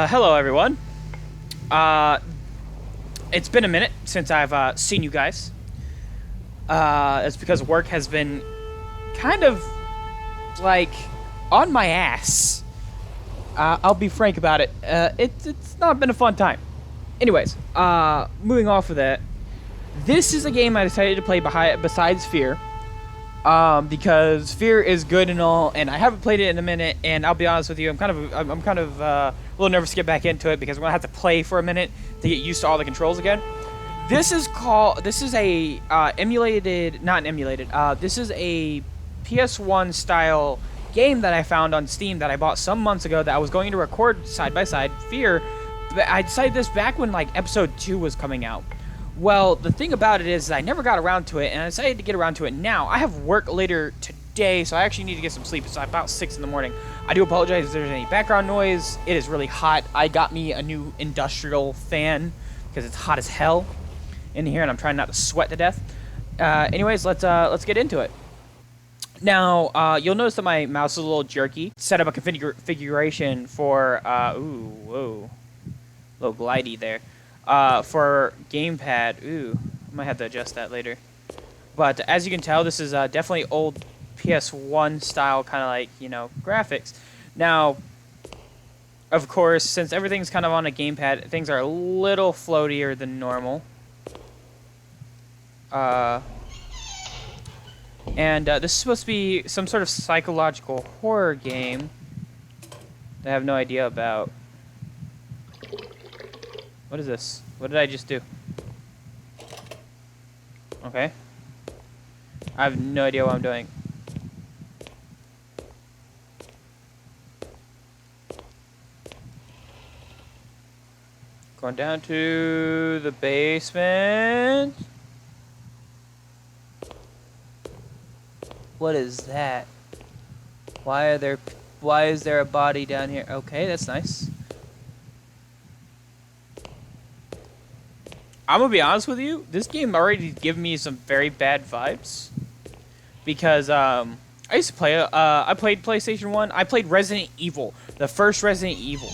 Hello, everyone. Uh, it's been a minute since I've seen you guys. It's because work has been kind of like on my ass. I'll be frank about it. It's not been a fun time. Anyways, moving off of that, this is a game I decided to play besides Fear. Because Fear is good and all, and I haven't played it in a minute. And I'll be honest with you, I'm kind of a little nervous to get back into it because I'm gonna have to play for a minute to get used to all the controls again. This is a This is a PS1 style game that I found on Steam that I bought some months ago that I was going to record side by side Fear. But I decided this back when like episode 2 was coming out. Well, the thing about it is I never got around to it, and I decided to get around to it now. I have work later today, so I actually need to get some sleep. It's about 6 in the morning. I do apologize if there's any background noise. It is really hot. I got me a new industrial fan because it's hot as hell in here, and I'm trying not to sweat to death. Anyways, let's get into it. Now, you'll notice that my mouse is a little jerky. Set up a configuration for little glidey there. For gamepad, I might have to adjust that later. But as you can tell, this is definitely old PS1 style kind of like, graphics. Now, of course, since everything's kind of on a gamepad, things are a little floatier than normal. This is supposed to be some sort of psychological horror game that I have no idea about. What is this? What did I just do? Okay. I have no idea what I'm doing. Going down to the basement. What is that? Why is there a body down here? Okay, that's nice. I'm gonna be honest with you, this game already given me some very bad vibes. Because I used to play I played PlayStation 1. I played Resident Evil, the first Resident Evil.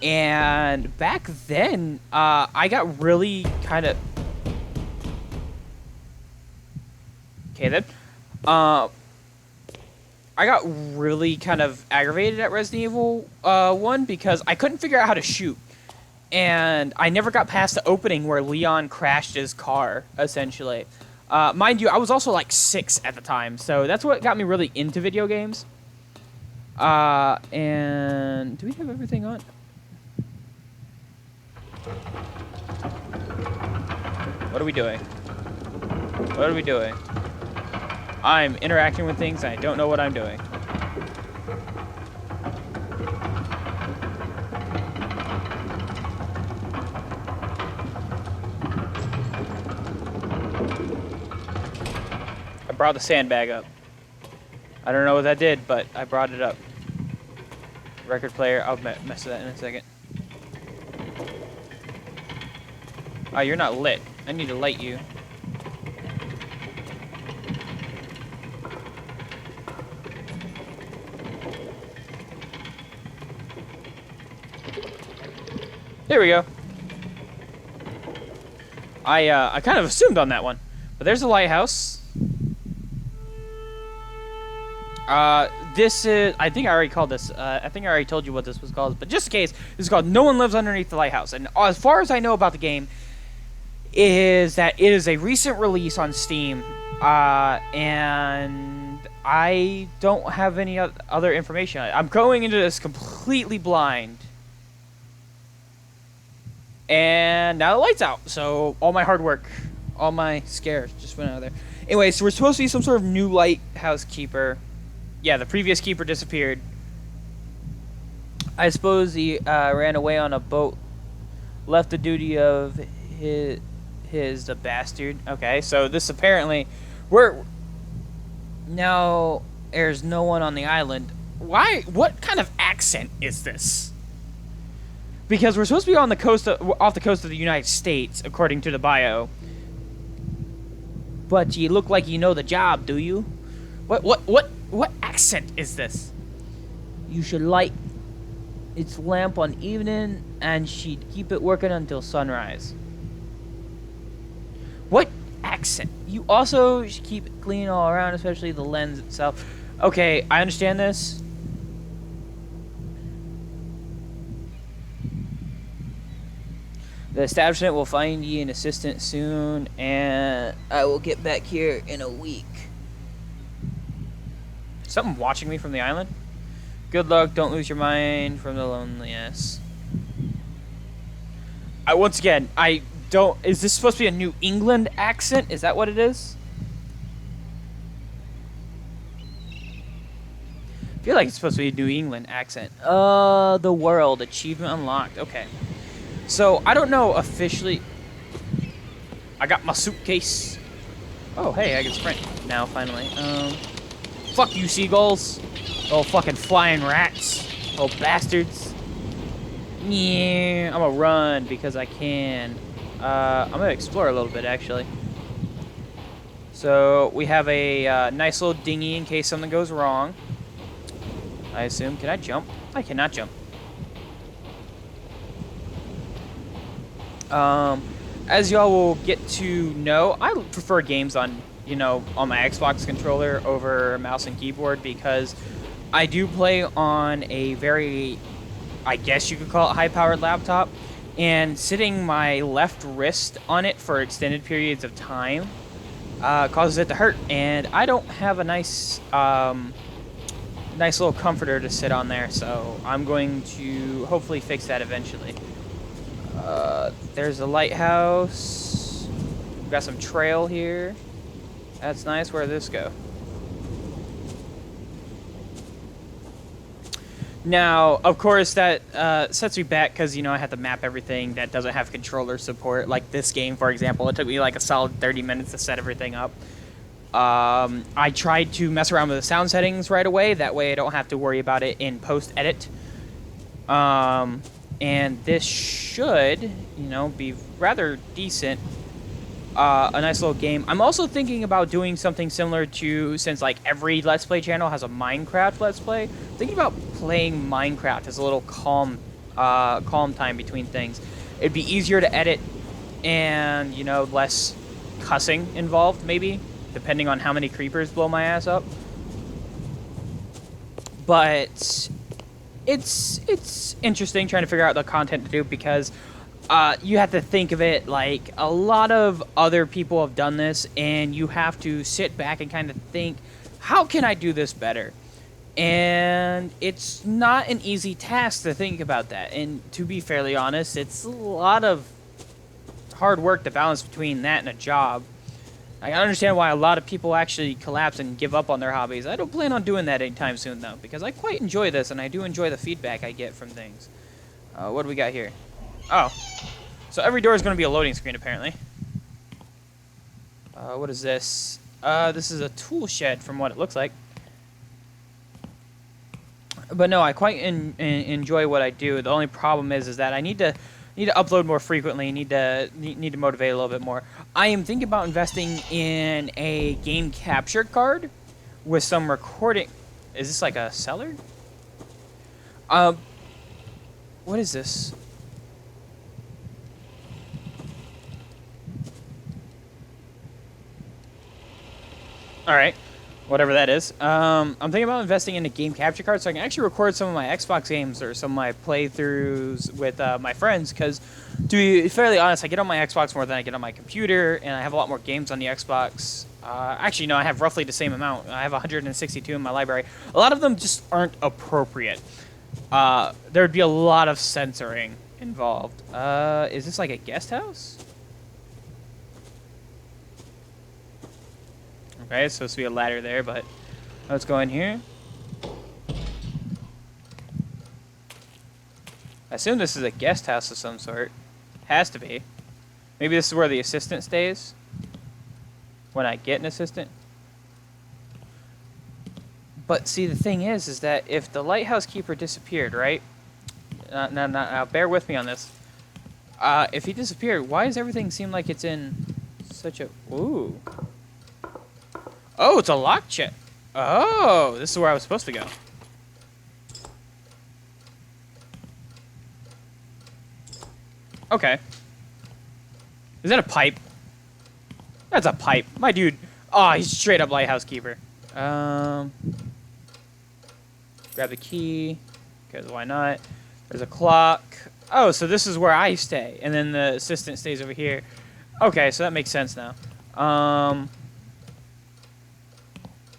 And back then, I got really kind of okay then. I got really kind of aggravated at Resident Evil 1 because I couldn't figure out how to shoot. And I never got past the opening where Leon crashed his car, essentially. Mind you, I was also like 6 at the time, so that's what got me really into video games. And do we have everything on? What are we doing? What are we doing? I'm interacting with things and I don't know what I'm doing. I brought the sandbag up. I don't know what that did, but I brought it up. Record player, I'll mess with that in a second. Oh, you're not lit. I need to light you. There we go. I kind of assumed on that one. But there's a lighthouse. This is, I think I already called this, I think I already told you what this was called, but just in case, this is called No One Lives Underneath the Lighthouse. And as far as I know about the game, is that it is a recent release on Steam, and I don't have any other information. I'm going into this completely blind. And now the light's out, so all my hard work, all my scares just went out of there. Anyway, so we're supposed to be some sort of new lighthouse keeper. Yeah, the previous keeper disappeared. I suppose he ran away on a boat, left the duty of the bastard. Okay, so this apparently, now there's no one on the island. Why? What kind of accent is this? Because we're supposed to be on the coast off the coast of the United States, according to the bio. But you look like you know the job, do you? What accent is this? You should light its lamp on evening, and she'd keep it working until sunrise. What accent? You also should keep it clean all around, especially the lens itself. Okay, I understand this. The establishment will find you an assistant soon, and I will get back here in a week. Something watching me from the island? Good luck, don't lose your mind from the loneliness. Once again, I don't... Is this supposed to be a New England accent? Is that what it is? I feel like it's supposed to be a New England accent. The world. Achievement unlocked. Okay. So, I don't know officially... I got my suitcase. Oh, hey, I can sprint now, finally. Fuck you, seagulls. Oh, fucking flying rats. Oh, bastards. Yeah, I'm gonna run because I can. I'm gonna explore a little bit, actually. So, we have a nice little dinghy in case something goes wrong. I assume. Can I jump? I cannot jump. As y'all will get to know, I prefer games on, you know, on my Xbox controller over mouse and keyboard because I do play on a very, I guess you could call it high-powered laptop, and sitting my left wrist on it for extended periods of time causes it to hurt, and I don't have a nice little comforter to sit on there, so I'm going to hopefully fix that eventually. There's a lighthouse. We've got some trail here. That's nice. Where did this go? Now, of course, that sets me back because, you know, I have to map everything that doesn't have controller support. Like this game, for example, it took me like a solid 30 minutes to set everything up. I tried to mess around with the sound settings right away. That way I don't have to worry about it in post-edit. And this should, you know, be rather decent. A nice little game. I'm also thinking about doing something similar to, since like every Let's Play channel has a Minecraft Let's Play, thinking about playing Minecraft as a little calm time between things. It'd be easier to edit and, you know, less cussing involved, maybe, depending on how many creepers blow my ass up. But it's interesting trying to figure out the content to do because you have to think of it like a lot of other people have done this, and you have to sit back and kind of think, how can I do this better? And it's not an easy task to think about that. And to be fairly honest, it's a lot of hard work to balance between that and a job. I understand why a lot of people actually collapse and give up on their hobbies. I don't plan on doing that anytime soon, though, because I quite enjoy this, and I do enjoy the feedback I get from things. What do we got here? Oh. So every door is going to be a loading screen, apparently. What is this? This is a tool shed, from what it looks like. But no, I quite enjoy what I do. The only problem is that I need to upload more frequently. Need to motivate a little bit more. I am thinking about investing in a game capture card with some recording. Is this like a cellar? What is this? All right, whatever that is. I'm thinking about investing in a game capture card so I can actually record some of my Xbox games or some of my playthroughs with my friends, because to be fairly honest, I get on my Xbox more than I get on my computer, and I have a lot more games on the Xbox. Actually, no, I have roughly the same amount. I have 162 in my library. A lot of them just aren't appropriate. There would be a lot of censoring involved. Is this like a guest house? Okay, it's supposed to be a ladder there, but let's go in here. I assume this is a guest house of some sort. Has to be. Maybe this is where the assistant stays. When I get an assistant. But see, the thing is that if the lighthouse keeper disappeared, right? Now, bear with me on this. If he disappeared, why does everything seem like it's in such a... Ooh. Oh, it's a lock check. Oh, this is where I was supposed to go. Okay. Is that a pipe? That's a pipe. My dude. Oh, he's straight up lighthouse keeper. Grab the key. Because why not? There's a clock. Oh, so this is where I stay. And then the assistant stays over here. Okay, so that makes sense now.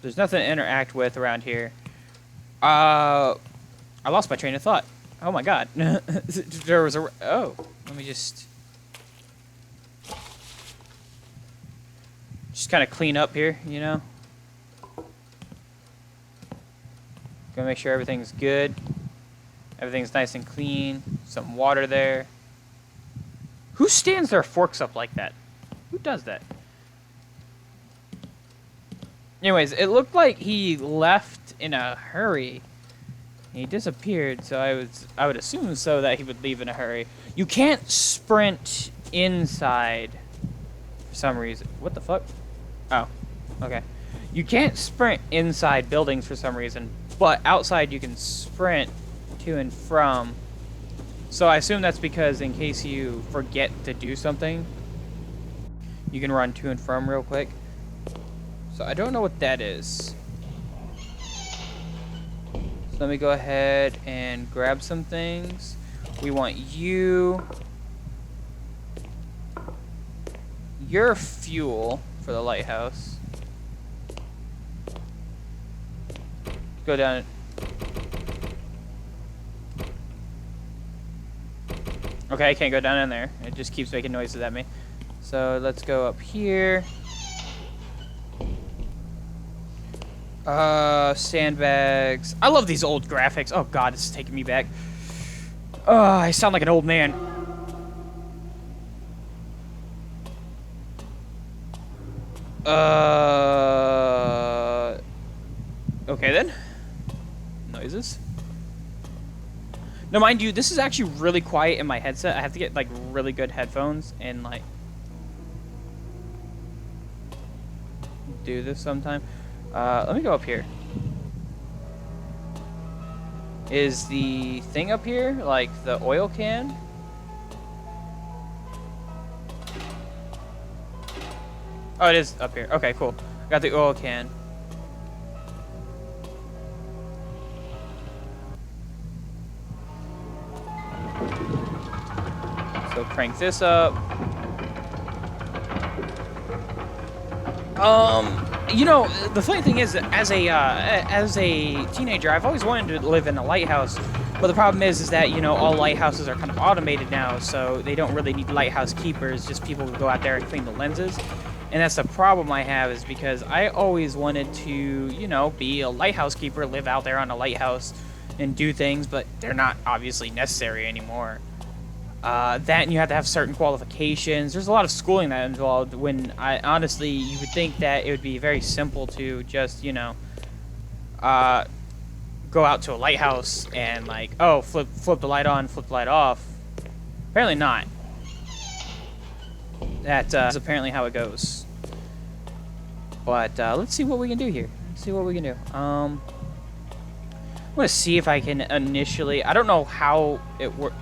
There's nothing to interact with around here. I lost my train of thought. Oh my god. There was a... Oh, let me just kind of clean up here, you know? Gonna make sure everything's good. Everything's nice and clean. Some water there. Who stands their forks up like that? Who does that? Anyways, it looked like he left in a hurry. He disappeared, so I would assume so that he would leave in a hurry. You can't sprint inside for some reason. What the fuck? Oh, okay. You can't sprint inside buildings for some reason, but outside you can sprint to and from. So I assume that's because in case you forget to do something, you can run to and from real quick. So I don't know what that is. So let me go ahead and grab some things. We want you. Your fuel for the lighthouse. Go down. Okay, I can't go down in there. It just keeps making noises at me. So let's go up here. Sandbags. I love these old graphics. Oh god, this is taking me back. Oh, I sound like an old man. Okay then. Noises. Now, mind you, this is actually really quiet in my headset. I have to get, like, really good headphones and, like, do this sometime. Let me go up here. Is the thing up here, like, the oil can? Oh, it is up here. Okay, cool. Got the oil can. So crank this up. You know, the funny thing is, as a teenager, I've always wanted to live in a lighthouse. But the problem is that, you know, all lighthouses are kind of automated now, so they don't really need lighthouse keepers, just people who go out there and clean the lenses. And that's the problem I have, is because I always wanted to, you know, be a lighthouse keeper, live out there on a lighthouse and do things, but they're not obviously necessary anymore. That, and you have to have certain qualifications. There's a lot of schooling that involved, when honestly, you would think that it would be very simple to just, you know, go out to a lighthouse and, like, oh, flip the light on, flip the light off. Apparently not. That is apparently how it goes. But let's see what we can do here. Let's see what we can do. I'm gonna see if I can initially. I don't know how it works.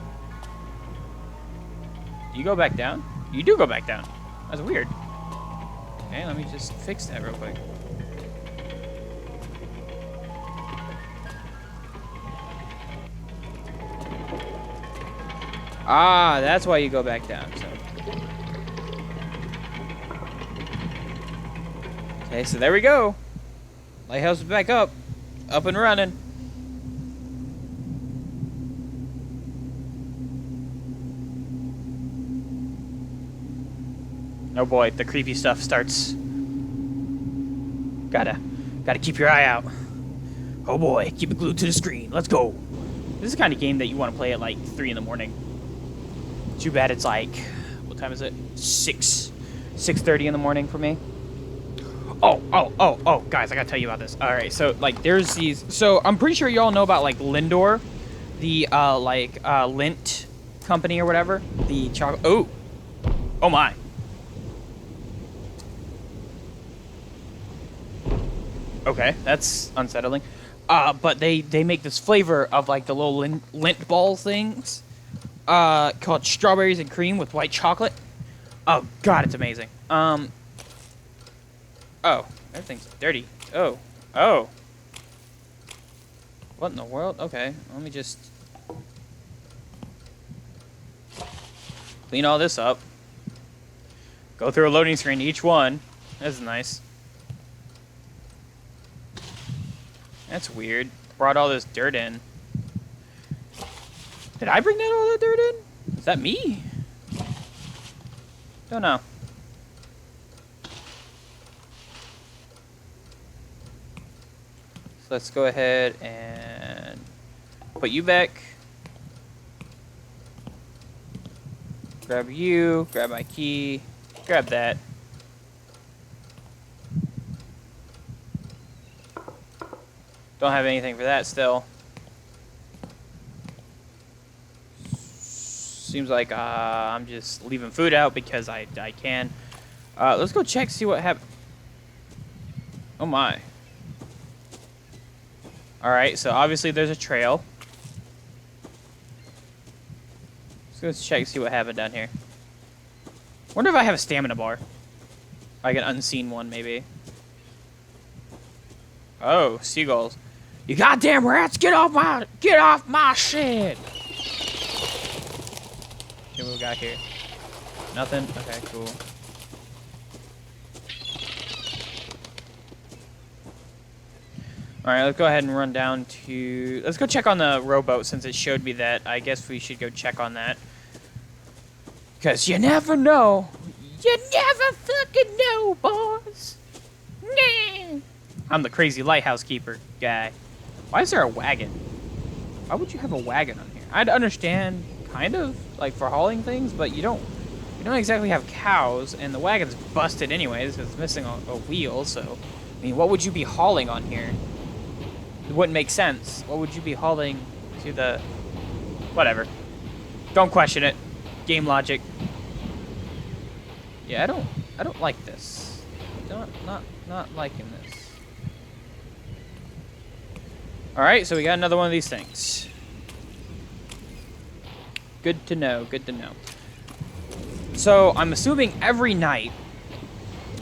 You go back down? You do go back down. That's weird. Okay, let me just fix that real quick. Ah, that's why you go back down. So. Okay, so there we go. Lighthouse is back up and running. Oh boy, the creepy stuff starts. Gotta keep your eye out. Oh boy, keep it glued to the screen. Let's go. This is the kind of game that you want to play at like 3 in the morning. Too bad it's like, what time is it? 6:30 in the morning for me. Oh, guys, I gotta tell you about this. All right, so like there's these. So I'm pretty sure you all know about like Lindor, the lint company or whatever. The chocolate. Oh my. Okay, that's unsettling. But they make this flavor of like the little lint ball things. called Strawberries and Cream with White Chocolate. Oh god, it's amazing. Oh, everything's dirty. Oh. What in the world? Okay, let me just clean all this up. Go through a loading screen each one. That's nice. That's weird. Brought all this dirt in. Did I bring all that dirt in? Is that me? Don't know. So let's go ahead and put you back. Grab you, grab my key, grab that. Don't have anything for that still. Seems like I'm just leaving food out because I can. Let's go check, see what happened. Oh my. Alright, so obviously there's a trail. Let's check, see what happened down here. Wonder if I have a stamina bar. Like an unseen one, maybe. Oh, seagulls. You goddamn rats, get off my shit! What we got here? Nothing? Okay, cool. Alright, let's go ahead and run down to... Let's go check on the rowboat since it showed me that. I guess we should go check on that. Because you never know. You never fucking know, boys. Nah. I'm the crazy lighthouse keeper guy. Why is there a wagon? Why would you have a wagon on here? I'd understand, kind of, like for hauling things, but you don't exactly have cows, and the wagon's busted anyways because it's missing a wheel, so... I mean, what would you be hauling on here? It wouldn't make sense. What would you be hauling to the... Whatever. Don't question it. Game logic. Yeah, I don't like this. Not liking this. Alright, so we got another one of these things. Good to know, good to know. So, I'm assuming every night,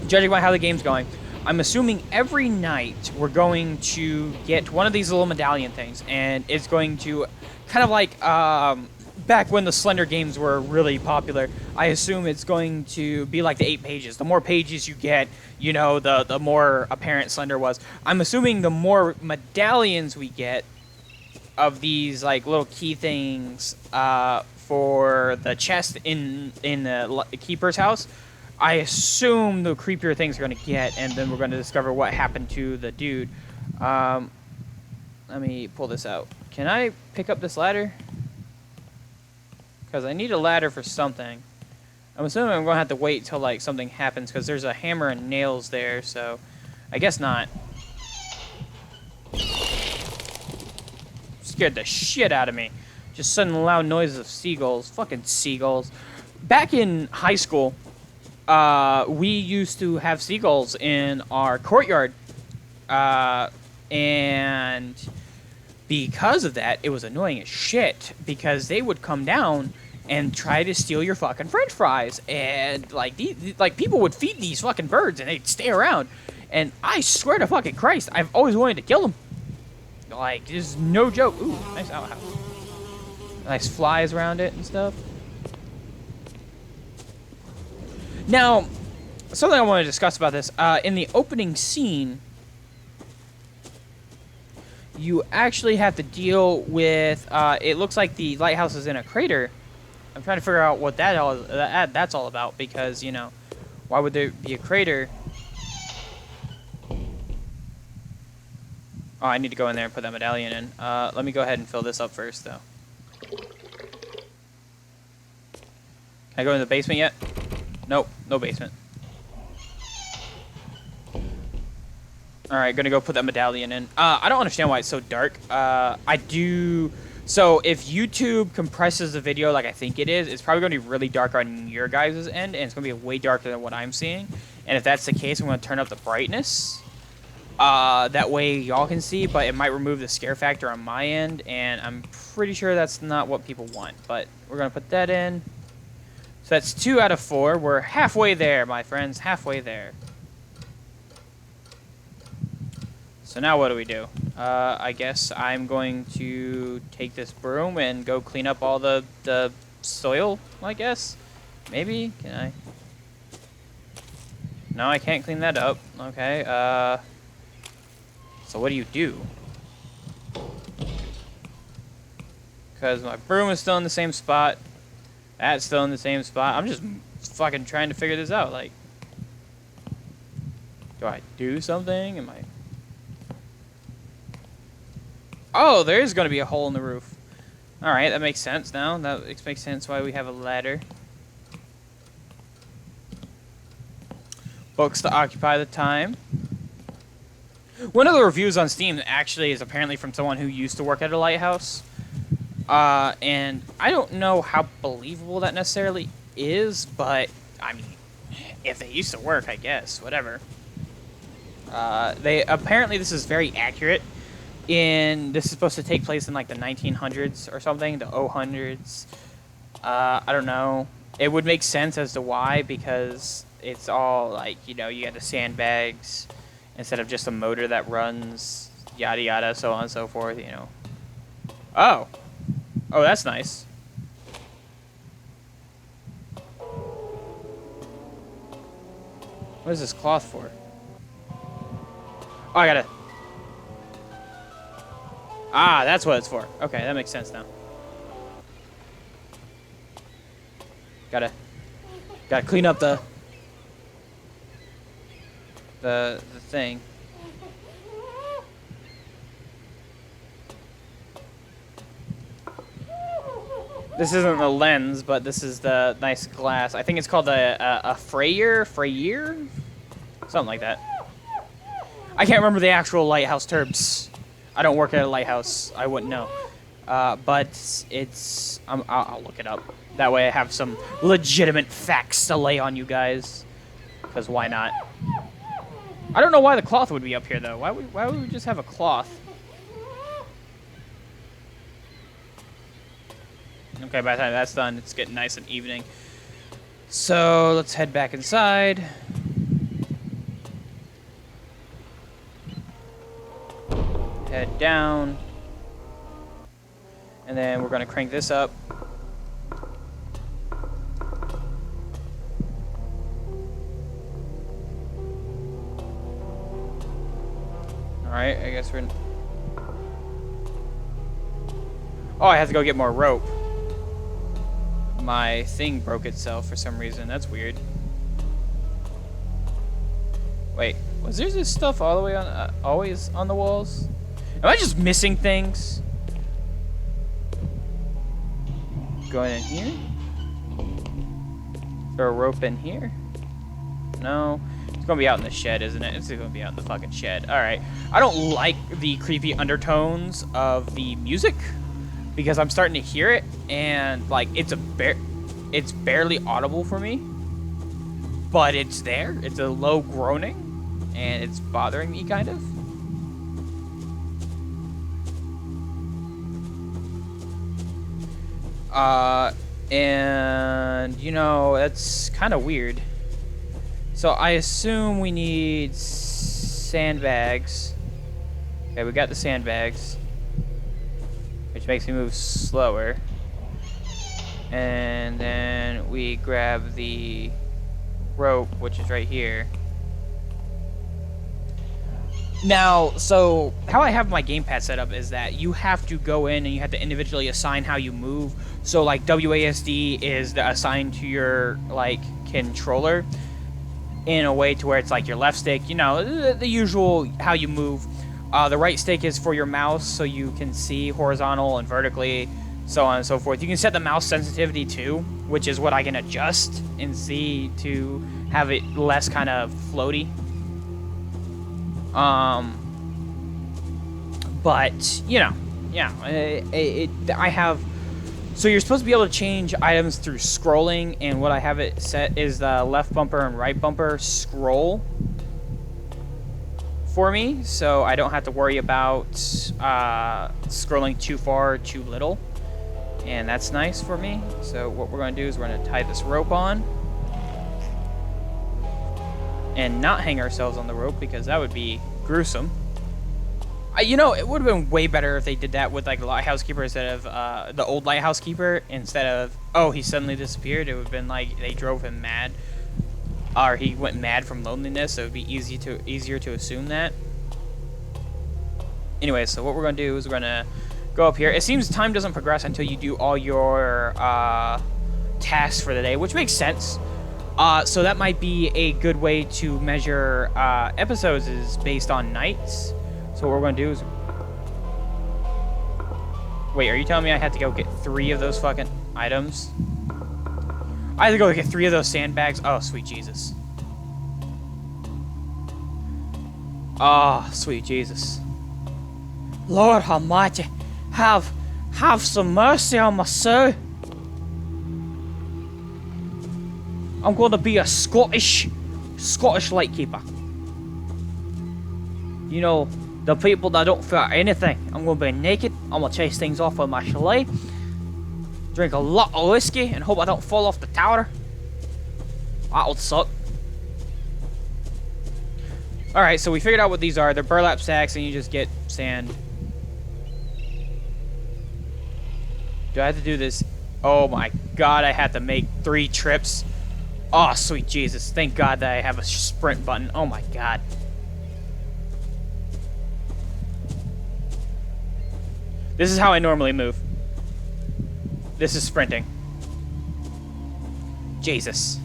judging by how the game's going, I'm assuming every night we're going to get one of these little medallion things, and it's going to, kind of like, back when the Slender games were really popular, I assume it's going to be like the 8 pages. The more pages you get, you know, the more apparent Slender was. I'm assuming the more medallions we get of these, like, little key things, for the chest in the keeper's house, I assume the creepier things are going to get, and then we're going to discover what happened to the dude. Let me pull this out. Can I pick up this ladder? Because I need a ladder for something. I'm assuming I'm going to have to wait till like something happens, because there's a hammer and nails there, so I guess not. Scared the shit out of me. Just sudden loud noises of seagulls. Fucking seagulls. Back in high school, we used to have seagulls in our courtyard. And because of that, it was annoying as shit. Because they would come down and try to steal your fucking french fries. And, like, people would feed these fucking birds and they'd stay around. And I swear to fucking Christ, I've always wanted to kill them. Like, there's no joke. Ooh, nice outhouse. Nice flies around it and stuff. Now, something I want to discuss about this. In the opening scene, you actually have to deal with... it looks like the lighthouse is in a crater. I'm trying to figure out what that's all about. Because, you know, why would there be a crater? Oh, I need to go in there and put that medallion in. Let me go ahead and fill this up first, though. Can I go in the basement yet? Nope, no basement. Alright, gonna go put that medallion in. I don't understand why it's so dark. I do... So, if YouTube compresses the video like I think it is, it's probably going to be really dark on your guys' end, and it's going to be way darker than what I'm seeing. And if that's the case, I'm going to turn up the brightness. That way y'all can see, but it might remove the scare factor on my end, and I'm pretty sure that's not what people want. But we're gonna put that in. So that's 2 out of 4. We're halfway there, my friends, halfway there. So now what do we do? I guess I'm going to take this broom and go clean up all the soil, I guess. Maybe? Can I? No, I can't clean that up. Okay, so what do you do? Because my broom is still in the same spot. That's still in the same spot. I'm just fucking trying to figure this out. Like, do I do something? Am I... Oh, there is going to be a hole in the roof. Alright, that makes sense now. That makes sense why we have a ladder. Books to occupy the time. One of the reviews on Steam actually is apparently from someone who used to work at a lighthouse. And I don't know how believable that necessarily is, but, I mean, if they used to work, I guess. Whatever. Apparently this is very accurate. This is supposed to take place in like the 1900s or something, the 00s. I don't know. It would make sense as to why, because it's all like, you know, you got the sandbags instead of just a motor that runs, yada yada, so on and so forth, you know. Oh, that's nice. What is this cloth for? Oh, I gotta... Ah, that's what it's for. Okay, that makes sense now. Gotta clean up the thing. This isn't the lens, but this is the nice glass. I think it's called a Freyr, something like that. I can't remember the actual lighthouse terms. I don't work at a lighthouse. I wouldn't know. But it's... I'll look it up. That way I have some legitimate facts to lay on you guys. Because why not? I don't know why the cloth would be up here, though. Why would we just have a cloth? Okay, by the time that's done, it's getting nice and evening. So, let's head back inside. Head down. And then we're going to crank this up. Alright, I guess we're in... Oh, I have to go get more rope. My thing broke itself for some reason. That's weird. Wait, was there this stuff all the way on, always on the walls? Am I just missing things? Going in here? Is there a rope in here? No. It's gonna be out in the shed, isn't it? It's gonna be out in the fucking shed. Alright. I don't like the creepy undertones of the music because I'm starting to hear it and like it's barely audible for me. But it's there. It's a low groaning and it's bothering me kind of. And you know, that's kind of weird. So I assume we need sandbags. Okay, we got the sandbags, which makes me move slower. And then we grab the rope, which is right here. Now, so how I have my gamepad set up is that you have to go in and you have to individually assign how you move. So like WASD is assigned to your like controller in a way to where it's like your left stick, you know, the usual how you move. The right stick is for your mouse, so you can see horizontal and vertically, so on and so forth. You can set the mouse sensitivity too, which is what I can adjust and see to have it less kind of floaty. But you know, yeah, I have. So you're supposed to be able to change items through scrolling, and what I have it set is the left bumper and right bumper scroll for me, so I don't have to worry about scrolling too far or too little. And that's nice for me. So what we're going to do is we're going to tie this rope on. And not hang ourselves on the rope, because that would be gruesome. You know, it would have been way better if they did that with, like, the lighthouse keeper instead of the old lighthouse keeper. Instead of, oh, he suddenly disappeared. It would have been like they drove him mad. Or he went mad from loneliness, so it would be easier to assume that. Anyway, so what we're going to do is we're going to go up here. It seems time doesn't progress until you do all your tasks for the day, which makes sense. So that might be a good way to measure episodes, is based on nights. So what we're going to do is... Wait, are you telling me I had to go get 3 of those fucking items? I had to go get 3 of those sandbags? Oh, sweet Jesus. Oh, sweet Jesus. Lord Almighty, have some mercy on my soul. I'm going to be a Scottish lightkeeper. You know, the people that don't fear anything. I'm going to be naked. I'm going to chase things off with my chalet. Drink a lot of whiskey and hope I don't fall off the tower. That would suck. Alright, so we figured out what these are. They're burlap sacks and you just get sand. Do I have to do this? Oh my god, I had to make 3 trips. Oh, sweet Jesus. Thank God that I have a sprint button. Oh my god. This is how I normally move. This is sprinting. Jesus.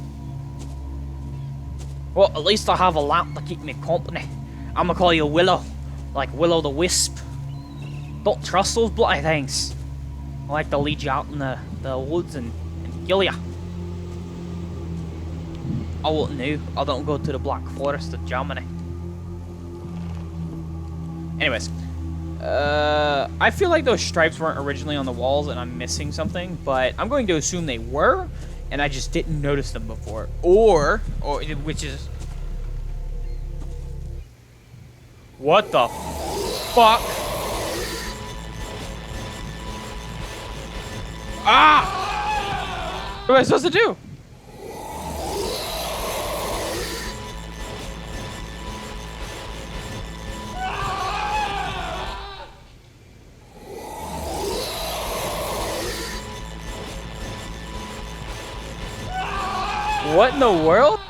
Well, at least I have a lamp to keep me company. I'm gonna call you Willow. Like Willow the Wisp. Don't trust those bloody things. I like to lead you out in the woods and kill ya. I wouldn't know. I don't go to the Black Forest of Germany. Anyways. I feel like those stripes weren't originally on the walls and I'm missing something, but I'm going to assume they were, and I just didn't notice them before. Or which is... What the fuck? Ah! What am I supposed to do? What in the world?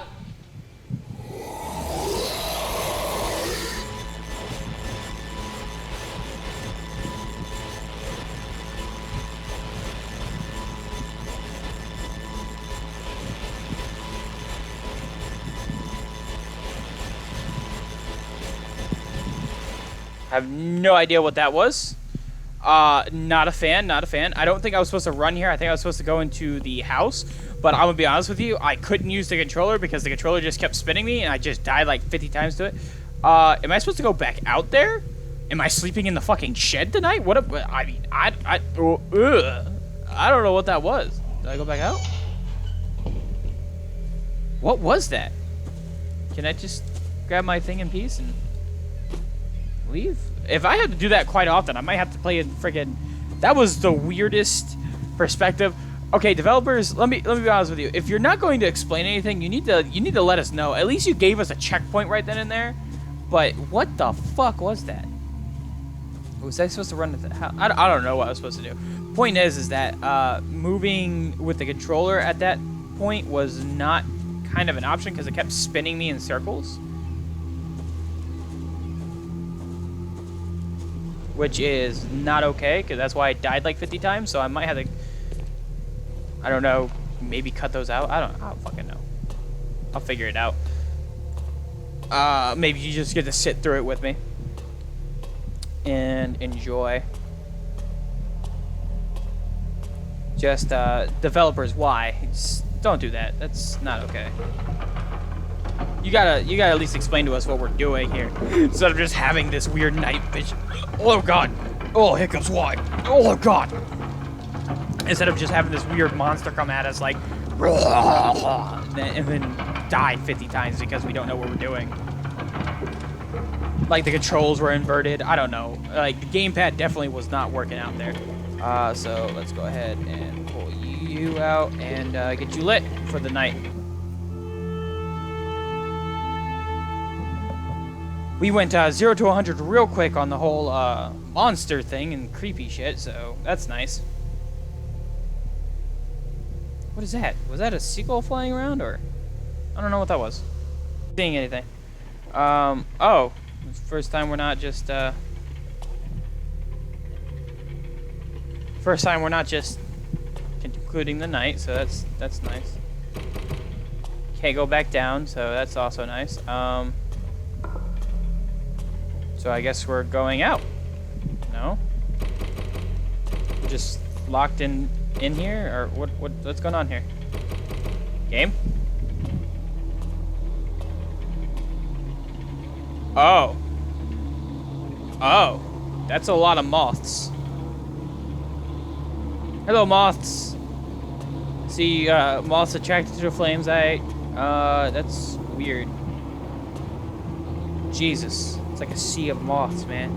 I have no idea what that was. Not a fan, not a fan. I don't think I was supposed to run here. I think I was supposed to go into the house. But I'm gonna be honest with you, I couldn't use the controller because the controller just kept spinning me and I just died like 50 times to it. Am I supposed to go back out there? Am I sleeping in the fucking shed tonight? I don't know what that was. Did I go back out? What was that? Can I just grab my thing in peace and leave? If I had to do that quite often, I might have to play a freaking... That was the weirdest perspective. Okay, developers, let me be honest with you. If you're not going to explain anything, you need to let us know. At least you gave us a checkpoint right then and there. But what the fuck was that? Was I supposed to run into the house? I don't know what I was supposed to do. Point is that moving with the controller at that point was not kind of an option because it kept spinning me in circles. Which is not okay, because that's why I died like 50 times, so I might have to... I don't know, maybe cut those out? I don't fucking know. I'll figure it out. Maybe you just get to sit through it with me. And enjoy. Just, developers, why? Just don't do that. That's not okay. You gotta at least explain to us what we're doing here. Instead of just having this weird night vision. Oh god. Oh, hiccups, why? Oh god. Instead of just having this weird monster come at us like, and then die 50 times because we don't know what we're doing. like the controls were inverted. I don't know. Like the gamepad definitely was not working out there. So let's go ahead and pull you out and get you lit for the night. We went 0 to 100 real quick on the whole monster thing and creepy shit, so that's nice. What is that? Was that a seagull flying around, or? I don't know what that was. Seeing anything. Oh. First time we're not just, First time we're not just concluding the night, so that's nice. Can't go back down, so that's also nice. So I guess we're going out. No? We're just locked in here, or what's going on here? Game? Oh. Oh. That's a lot of moths. Hello, moths. See, moths attracted to the flames. That's weird. Jesus. It's like a sea of moths, man.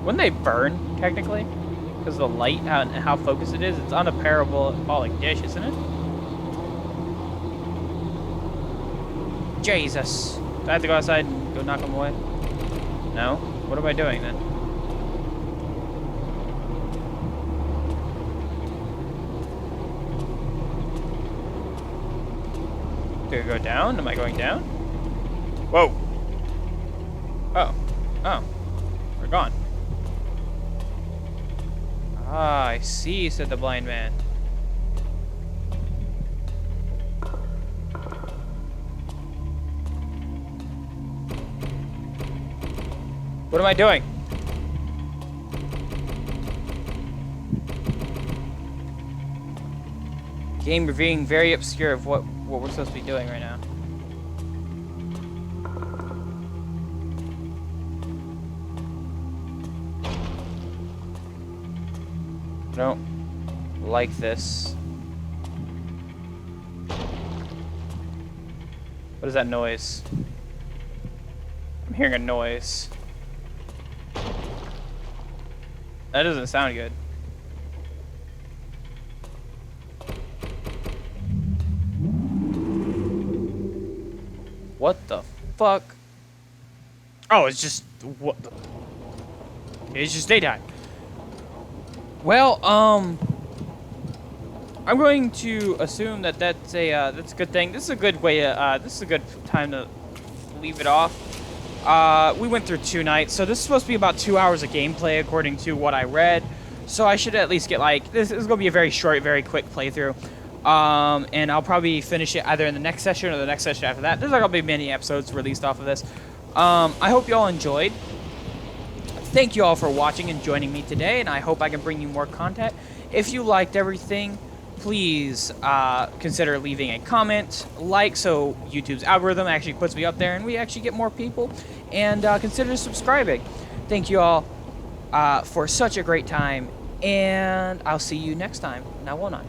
Wouldn't they burn, technically? Because of the light and how focused it is? It's on a parabolic dish, isn't it? Jesus. Do I have to go outside and go knock them away? No? What am I doing then? Do I go down? Am I going down? Whoa. Oh. Oh. We're gone. Ah, I see, said the blind man. What am I doing? Game being very obscure of what we're supposed to be doing right now. I don't like this. What is that noise? I'm hearing a noise. That doesn't sound good. What the fuck? Oh, it's just what the... It's just daytime. Well, I'm going to assume that that's a good thing. This is a good way to, this is a good time to leave it off. We went through 2 nights, so this is supposed to be about 2 hours of gameplay according to what I read. So I should at least get like, this is going to be a very short, very quick playthrough. And I'll probably finish it either in the next session or the next session after that. There's not going to be many episodes released off of this. I hope you all enjoyed. Thank you all for watching and joining me today, and I hope I can bring you more content. If you liked everything, please consider leaving a comment, like, so YouTube's algorithm actually puts me up there and we actually get more people, and consider subscribing. Thank you all for such a great time, and I'll see you next time. Now, won't I?